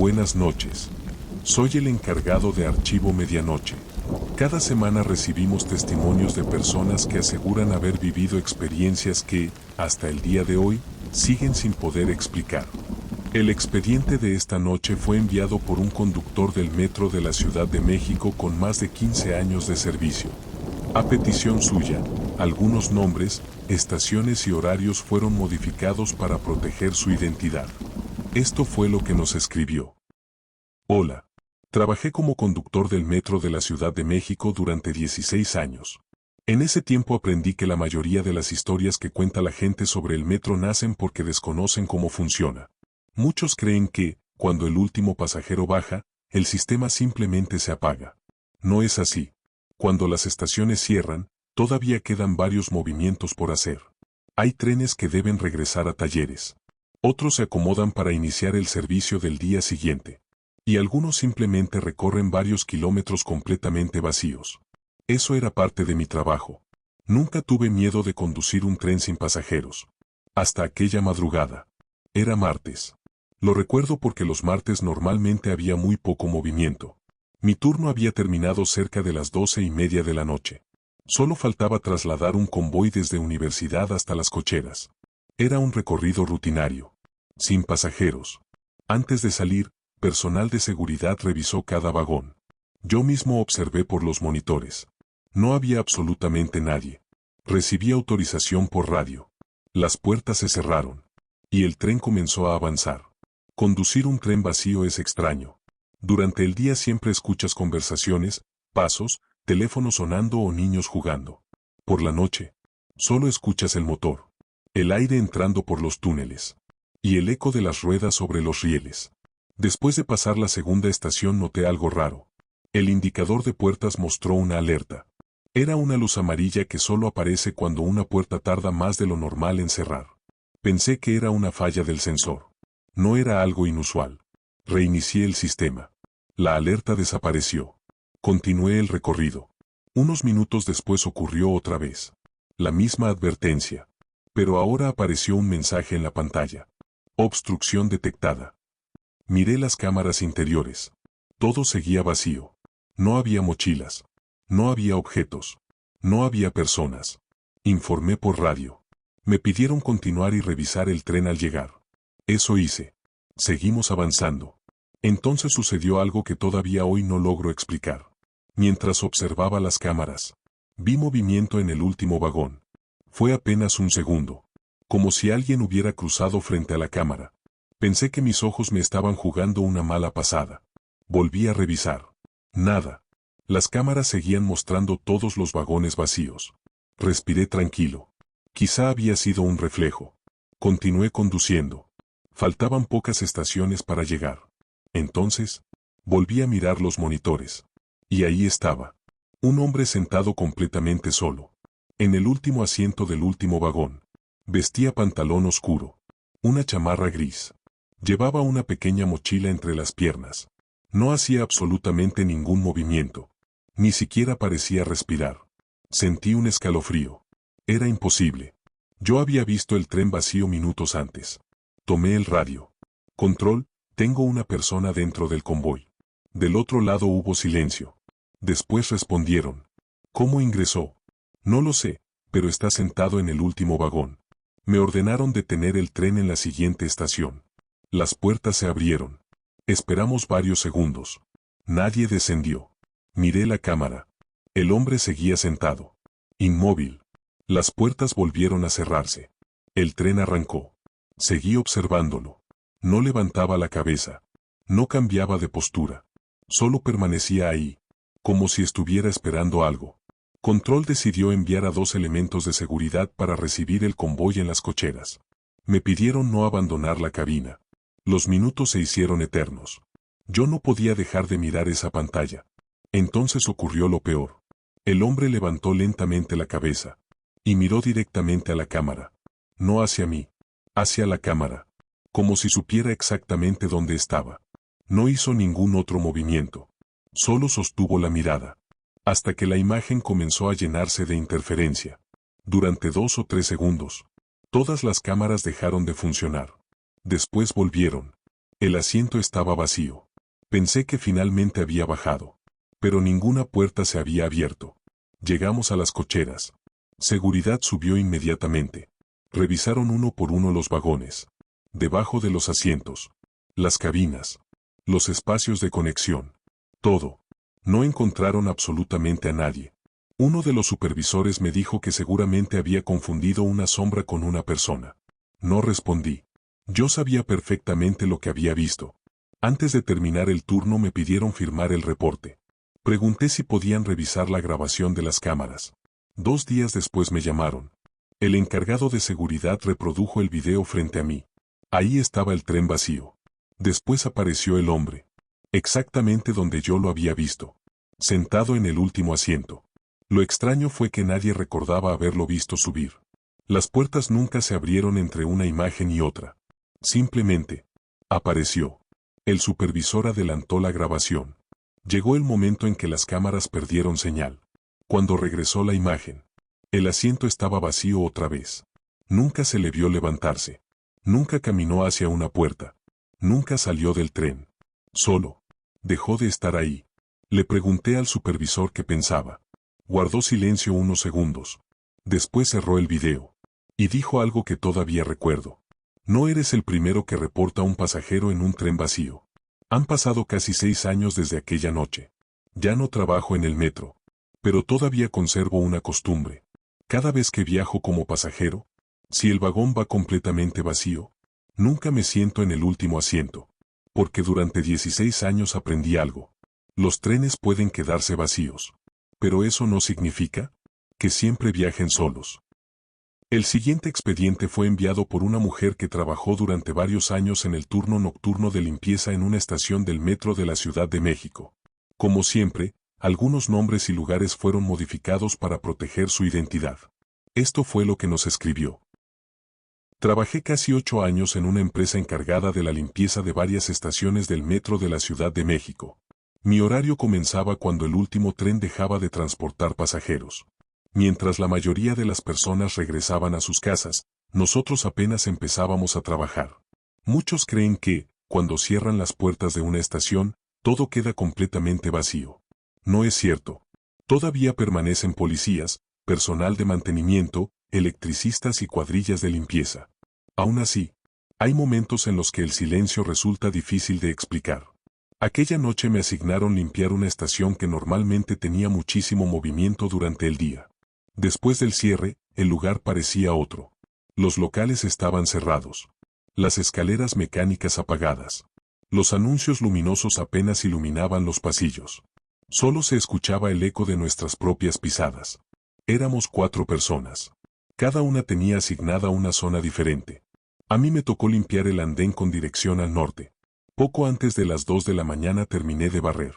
Buenas noches. Soy el encargado de Archivo Medianoche. Cada semana recibimos testimonios de personas que aseguran haber vivido experiencias que, hasta el día de hoy, siguen sin poder explicar. El expediente de esta noche fue enviado por un conductor del metro de la Ciudad de México con más de 15 años de servicio. A petición suya, algunos nombres, estaciones y horarios fueron modificados para proteger su identidad. Esto fue lo que nos escribió. Hola. Trabajé como conductor del metro de la Ciudad de México durante 16 años. En ese tiempo aprendí que la mayoría de las historias que cuenta la gente sobre el metro nacen porque desconocen cómo funciona. Muchos creen que, cuando el último pasajero baja, el sistema simplemente se apaga. No es así. Cuando las estaciones cierran, todavía quedan varios movimientos por hacer. Hay trenes que deben regresar a talleres. Otros se acomodan para iniciar el servicio del día siguiente. Y algunos simplemente recorren varios kilómetros completamente vacíos. Eso era parte de mi trabajo. Nunca tuve miedo de conducir un tren sin pasajeros. Hasta aquella madrugada. Era martes. Lo recuerdo porque los martes normalmente había muy poco movimiento. Mi turno había terminado cerca de las 12:30 de la noche. Solo faltaba trasladar un convoy desde Universidad hasta Las Cocheras. Era un recorrido rutinario. Sin pasajeros. Antes de salir, personal de seguridad revisó cada vagón. Yo mismo observé por los monitores. No había absolutamente nadie. Recibí autorización por radio. Las puertas se cerraron. Y el tren comenzó a avanzar. Conducir un tren vacío es extraño. Durante el día siempre escuchas conversaciones, pasos, teléfonos sonando o niños jugando. Por la noche, solo escuchas el motor, el aire entrando por los túneles, y el eco de las ruedas sobre los rieles. Después de pasar la segunda estación noté algo raro. El indicador de puertas mostró una alerta. Era una luz amarilla que solo aparece cuando una puerta tarda más de lo normal en cerrar. Pensé que era una falla del sensor. No era algo inusual. Reinicié el sistema. La alerta desapareció. Continué el recorrido. Unos minutos después ocurrió otra vez. La misma advertencia. Pero ahora apareció un mensaje en la pantalla. Obstrucción detectada. Miré las cámaras interiores. Todo seguía vacío. No había mochilas. No había objetos. No había personas. Informé por radio. Me pidieron continuar y revisar el tren al llegar. Eso hice. Seguimos avanzando. Entonces sucedió algo que todavía hoy no logro explicar. Mientras observaba las cámaras, vi movimiento en el último vagón. Fue apenas un segundo. Como si alguien hubiera cruzado frente a la cámara. Pensé que mis ojos me estaban jugando una mala pasada. Volví a revisar. Nada. Las cámaras seguían mostrando todos los vagones vacíos. Respiré tranquilo. Quizá había sido un reflejo. Continué conduciendo. Faltaban pocas estaciones para llegar. Entonces, volví a mirar los monitores. Y ahí estaba. Un hombre sentado completamente solo. En el último asiento del último vagón. Vestía pantalón oscuro. Una chamarra gris. Llevaba una pequeña mochila entre las piernas. No hacía absolutamente ningún movimiento. Ni siquiera parecía respirar. Sentí un escalofrío. Era imposible. Yo había visto el tren vacío minutos antes. Tomé el radio. Control, tengo una persona dentro del convoy. Del otro lado hubo silencio. Después respondieron. ¿Cómo ingresó? No lo sé, pero está sentado en el último vagón. Me ordenaron detener el tren en la siguiente estación. Las puertas se abrieron. Esperamos varios segundos. Nadie descendió. Miré la cámara. El hombre seguía sentado. Inmóvil. Las puertas volvieron a cerrarse. El tren arrancó. Seguí observándolo. No levantaba la cabeza. No cambiaba de postura. Solo permanecía ahí, como si estuviera esperando algo. Control decidió enviar a 2 elementos de seguridad para recibir el convoy en Las Cocheras. Me pidieron no abandonar la cabina. Los minutos se hicieron eternos. Yo no podía dejar de mirar esa pantalla. Entonces ocurrió lo peor. El hombre levantó lentamente la cabeza. Y miró directamente a la cámara. No hacia mí. Hacia la cámara. Como si supiera exactamente dónde estaba. No hizo ningún otro movimiento. Solo sostuvo la mirada. Hasta que la imagen comenzó a llenarse de interferencia. Durante 2 o 3 segundos. Todas las cámaras dejaron de funcionar. Después volvieron. El asiento estaba vacío. Pensé que finalmente había bajado. Pero ninguna puerta se había abierto. Llegamos a las cocheras. Seguridad subió inmediatamente. Revisaron uno por uno los vagones. Debajo de los asientos. Las cabinas. Los espacios de conexión. Todo. No encontraron absolutamente a nadie. Uno de los supervisores me dijo que seguramente había confundido una sombra con una persona. No respondí. Yo sabía perfectamente lo que había visto. Antes de terminar el turno me pidieron firmar el reporte. Pregunté si podían revisar la grabación de las cámaras. 2 días después me llamaron. El encargado de seguridad reprodujo el video frente a mí. Ahí estaba el tren vacío. Después apareció el hombre. Exactamente donde yo lo había visto. Sentado en el último asiento. Lo extraño fue que nadie recordaba haberlo visto subir. Las puertas nunca se abrieron entre una imagen y otra. Simplemente, apareció. El supervisor adelantó la grabación. Llegó el momento en que las cámaras perdieron señal. Cuando regresó la imagen, el asiento estaba vacío otra vez. Nunca se le vio levantarse. Nunca caminó hacia una puerta. Nunca salió del tren. Solo. Dejó de estar ahí. Le pregunté al supervisor qué pensaba. Guardó silencio unos segundos. Después cerró el video. Y dijo algo que todavía recuerdo. No eres el primero que reporta a un pasajero en un tren vacío. Han pasado casi 6 años desde aquella noche. Ya no trabajo en el metro. Pero todavía conservo una costumbre. Cada vez que viajo como pasajero, si el vagón va completamente vacío, nunca me siento en el último asiento. Porque durante 16 años aprendí algo. Los trenes pueden quedarse vacíos. Pero eso no significa que siempre viajen solos. El siguiente expediente fue enviado por una mujer que trabajó durante varios años en el turno nocturno de limpieza en una estación del metro de la Ciudad de México. Como siempre, algunos nombres y lugares fueron modificados para proteger su identidad. Esto fue lo que nos escribió. Trabajé casi 8 años en una empresa encargada de la limpieza de varias estaciones del metro de la Ciudad de México. Mi horario comenzaba cuando el último tren dejaba de transportar pasajeros. Mientras la mayoría de las personas regresaban a sus casas, nosotros apenas empezábamos a trabajar. Muchos creen que, cuando cierran las puertas de una estación, todo queda completamente vacío. No es cierto. Todavía permanecen policías, personal de mantenimiento, electricistas y cuadrillas de limpieza. Aún así, hay momentos en los que el silencio resulta difícil de explicar. Aquella noche me asignaron limpiar una estación que normalmente tenía muchísimo movimiento durante el día. Después del cierre, el lugar parecía otro. Los locales estaban cerrados. Las escaleras mecánicas apagadas. Los anuncios luminosos apenas iluminaban los pasillos. Solo se escuchaba el eco de nuestras propias pisadas. Éramos 4 personas. Cada una tenía asignada una zona diferente. A mí me tocó limpiar el andén con dirección al norte. Poco antes de las 2 de la mañana terminé de barrer.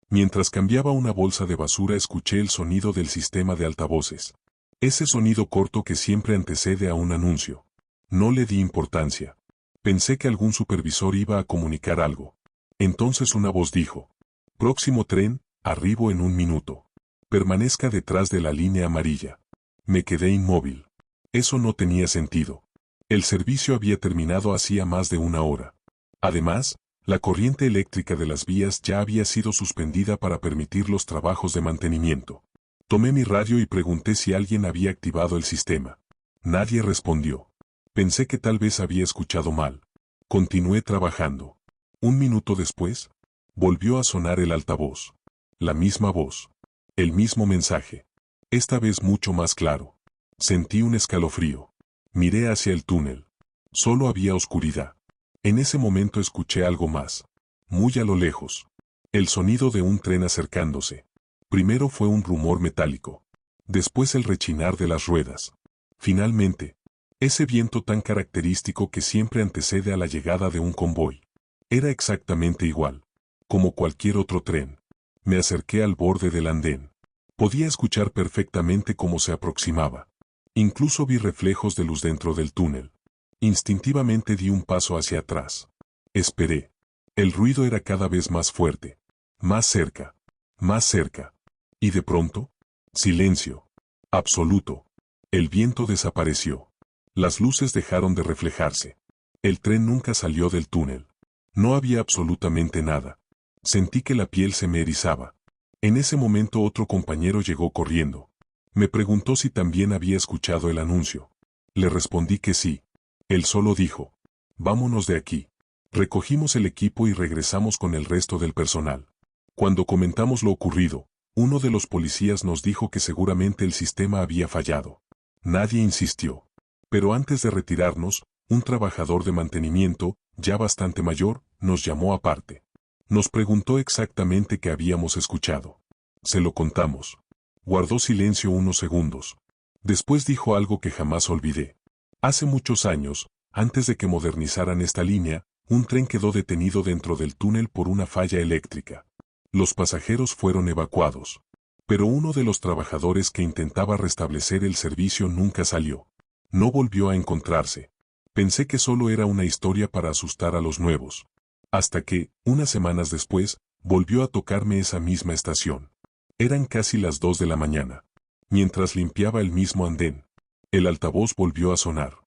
Mientras cambiaba una bolsa de basura escuché el sonido del sistema de altavoces. Ese sonido corto que siempre antecede a un anuncio. No le di importancia. Pensé que algún supervisor iba a comunicar algo. Entonces una voz dijo: próximo tren, arribo en 1 minuto. Permanezca detrás de la línea amarilla. Me quedé inmóvil. Eso no tenía sentido. El servicio había terminado hacía más de 1 hora. Además, la corriente eléctrica de las vías ya había sido suspendida para permitir los trabajos de mantenimiento. Tomé mi radio y pregunté si alguien había activado el sistema. Nadie respondió. Pensé que tal vez había escuchado mal. Continué trabajando. 1 minuto después, volvió a sonar el altavoz. La misma voz. El mismo mensaje. Esta vez mucho más claro. Sentí un escalofrío. Miré hacia el túnel. Solo había oscuridad. En ese momento escuché algo más. Muy a lo lejos. El sonido de un tren acercándose. Primero fue un rumor metálico. Después el rechinar de las ruedas. Finalmente, ese viento tan característico que siempre antecede a la llegada de un convoy. Era exactamente igual. Como cualquier otro tren. Me acerqué al borde del andén. Podía escuchar perfectamente cómo se aproximaba. Incluso vi reflejos de luz dentro del túnel. Instintivamente di un paso hacia atrás. Esperé. El ruido era cada vez más fuerte. Más cerca. Más cerca. Y de pronto, silencio. Absoluto. El viento desapareció. Las luces dejaron de reflejarse. El tren nunca salió del túnel. No había absolutamente nada. Sentí que la piel se me erizaba. En ese momento otro compañero llegó corriendo. Me preguntó si también había escuchado el anuncio. Le respondí que sí. Él solo dijo: vámonos de aquí. Recogimos el equipo y regresamos con el resto del personal. Cuando comentamos lo ocurrido, uno de los policías nos dijo que seguramente el sistema había fallado. Nadie insistió. Pero antes de retirarnos, un trabajador de mantenimiento, ya bastante mayor, nos llamó aparte. Nos preguntó exactamente qué habíamos escuchado. Se lo contamos. Guardó silencio unos segundos. Después dijo algo que jamás olvidé. Hace muchos años, antes de que modernizaran esta línea, un tren quedó detenido dentro del túnel por una falla eléctrica. Los pasajeros fueron evacuados. Pero uno de los trabajadores que intentaba restablecer el servicio nunca salió. No volvió a encontrarse. Pensé que solo era una historia para asustar a los nuevos. Hasta que, unas semanas después, volvió a tocarme esa misma estación. Eran casi las 2 de la mañana. Mientras limpiaba el mismo andén, el altavoz volvió a sonar.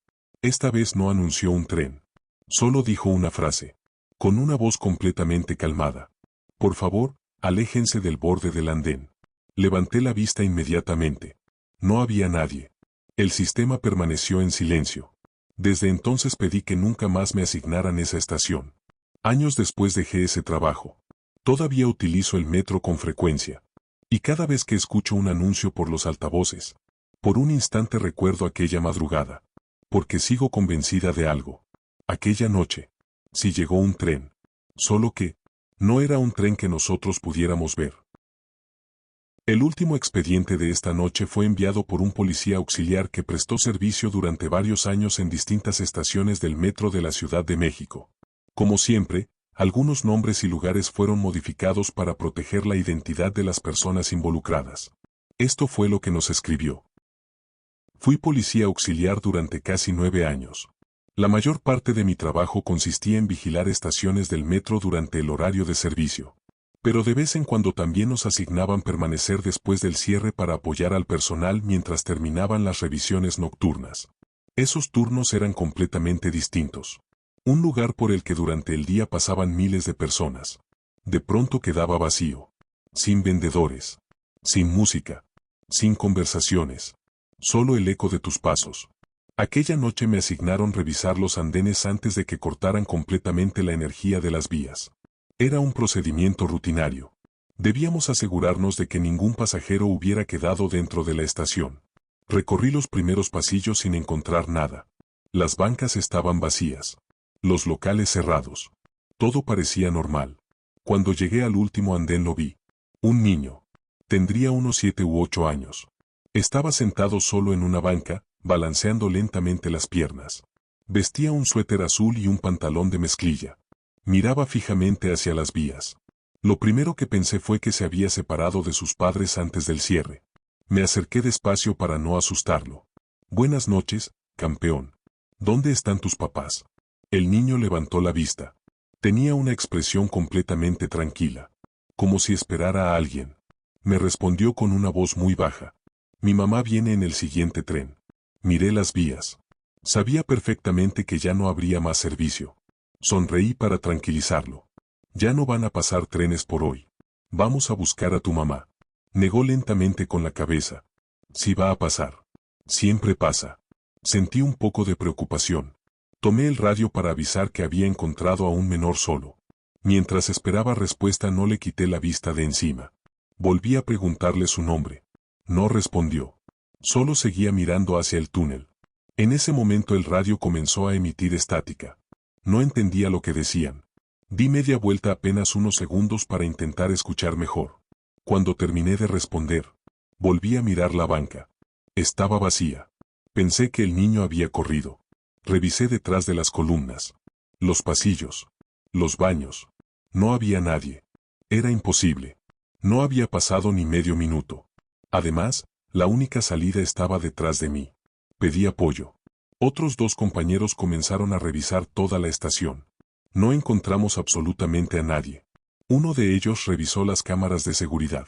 Esta vez no anunció un tren. Solo dijo una frase. Con una voz completamente calmada. Por favor, aléjense del borde del andén. Levanté la vista inmediatamente. No había nadie. El sistema permaneció en silencio. Desde entonces pedí que nunca más me asignaran esa estación. Años después dejé ese trabajo. Todavía utilizo el metro con frecuencia. Y cada vez que escucho un anuncio por los altavoces, por un instante recuerdo aquella madrugada. Porque sigo convencida de algo. Aquella noche, sí llegó un tren. Solo que, no era un tren que nosotros pudiéramos ver. El último expediente de esta noche fue enviado por un policía auxiliar que prestó servicio durante varios años en distintas estaciones del metro de la Ciudad de México. Como siempre, algunos nombres y lugares fueron modificados para proteger la identidad de las personas involucradas. Esto fue lo que nos escribió. Fui policía auxiliar durante casi 9 años. La mayor parte de mi trabajo consistía en vigilar estaciones del metro durante el horario de servicio. Pero de vez en cuando también nos asignaban permanecer después del cierre para apoyar al personal mientras terminaban las revisiones nocturnas. Esos turnos eran completamente distintos. Un lugar por el que durante el día pasaban miles de personas. De pronto quedaba vacío. Sin vendedores. Sin música. Sin conversaciones. Solo el eco de tus pasos. Aquella noche me asignaron revisar los andenes antes de que cortaran completamente la energía de las vías. Era un procedimiento rutinario. Debíamos asegurarnos de que ningún pasajero hubiera quedado dentro de la estación. Recorrí los primeros pasillos sin encontrar nada. Las bancas estaban vacías. Los locales cerrados. Todo parecía normal. Cuando llegué al último andén lo vi. Un niño. Tendría unos 7 u 8 años. Estaba sentado solo en una banca, balanceando lentamente las piernas. Vestía un suéter azul y un pantalón de mezclilla. Miraba fijamente hacia las vías. Lo primero que pensé fue que se había separado de sus padres antes del cierre. Me acerqué despacio para no asustarlo. Buenas noches, campeón. ¿Dónde están tus papás? El niño levantó la vista. Tenía una expresión completamente tranquila. Como si esperara a alguien. Me respondió con una voz muy baja. Mi mamá viene en el siguiente tren. Miré las vías. Sabía perfectamente que ya no habría más servicio. Sonreí para tranquilizarlo. Ya no van a pasar trenes por hoy. Vamos a buscar a tu mamá. Negó lentamente con la cabeza. Sí va a pasar. Siempre pasa. Sentí un poco de preocupación. Tomé el radio para avisar que había encontrado a un menor solo. Mientras esperaba respuesta no le quité la vista de encima. Volví a preguntarle su nombre. No respondió. Solo seguía mirando hacia el túnel. En ese momento el radio comenzó a emitir estática. No entendía lo que decían. Di media vuelta apenas unos segundos para intentar escuchar mejor. Cuando terminé de responder, volví a mirar la banca. Estaba vacía. Pensé que el niño había corrido. Revisé detrás de las columnas. Los pasillos. Los baños. No había nadie. Era imposible. No había pasado ni medio minuto. Además, la única salida estaba detrás de mí. Pedí apoyo. Otros 2 compañeros comenzaron a revisar toda la estación. No encontramos absolutamente a nadie. Uno de ellos revisó las cámaras de seguridad.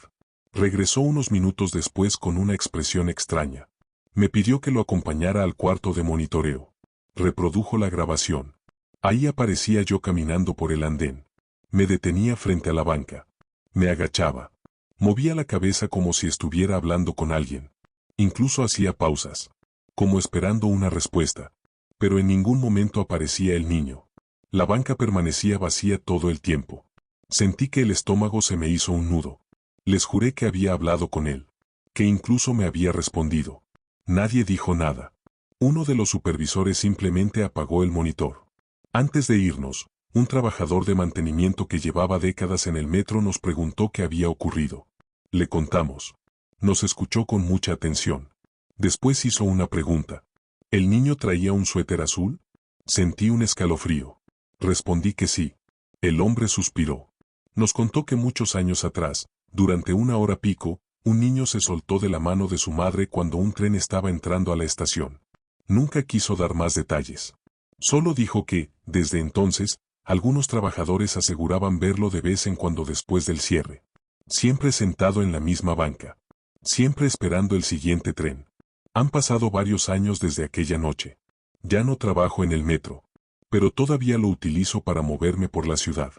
Regresó unos minutos después con una expresión extraña. Me pidió que lo acompañara al cuarto de monitoreo. Reprodujo la grabación. Ahí aparecía yo caminando por el andén. Me detenía frente a la banca. Me agachaba. Movía la cabeza como si estuviera hablando con alguien. Incluso hacía pausas, como esperando una respuesta. Pero en ningún momento aparecía el niño. La banca permanecía vacía todo el tiempo. Sentí que el estómago se me hizo un nudo. Les juré que había hablado con él, que incluso me había respondido. Nadie dijo nada. Uno de los supervisores simplemente apagó el monitor. Antes de irnos, un trabajador de mantenimiento que llevaba décadas en el metro nos preguntó qué había ocurrido. Le contamos. Nos escuchó con mucha atención. Después hizo una pregunta. ¿El niño traía un suéter azul? Sentí un escalofrío. Respondí que sí. El hombre suspiró. Nos contó que muchos años atrás, durante una hora pico, un niño se soltó de la mano de su madre cuando un tren estaba entrando a la estación. Nunca quiso dar más detalles. Solo dijo que, desde entonces, algunos trabajadores aseguraban verlo de vez en cuando después del cierre. Siempre sentado en la misma banca. Siempre esperando el siguiente tren. Han pasado varios años desde aquella noche. Ya no trabajo en el metro, pero todavía lo utilizo para moverme por la ciudad.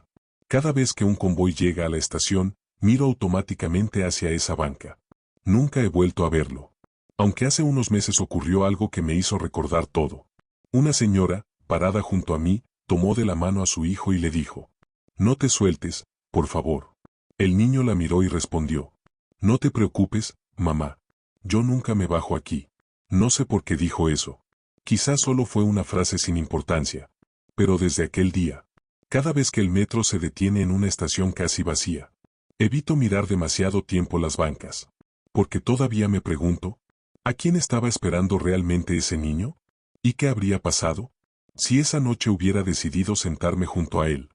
Cada vez que un convoy llega a la estación, miro automáticamente hacia esa banca. Nunca he vuelto a verlo. Aunque hace unos meses ocurrió algo que me hizo recordar todo. Una señora, parada junto a mí, tomó de la mano a su hijo y le dijo: «No te sueltes, por favor». El niño la miró y respondió: «No te preocupes, mamá. Yo nunca me bajo aquí». No sé por qué dijo eso. Quizás solo fue una frase sin importancia. Pero desde aquel día, cada vez que el metro se detiene en una estación casi vacía, evito mirar demasiado tiempo las bancas. Porque todavía me pregunto, ¿a quién estaba esperando realmente ese niño? ¿Y qué habría pasado si esa noche hubiera decidido sentarme junto a él?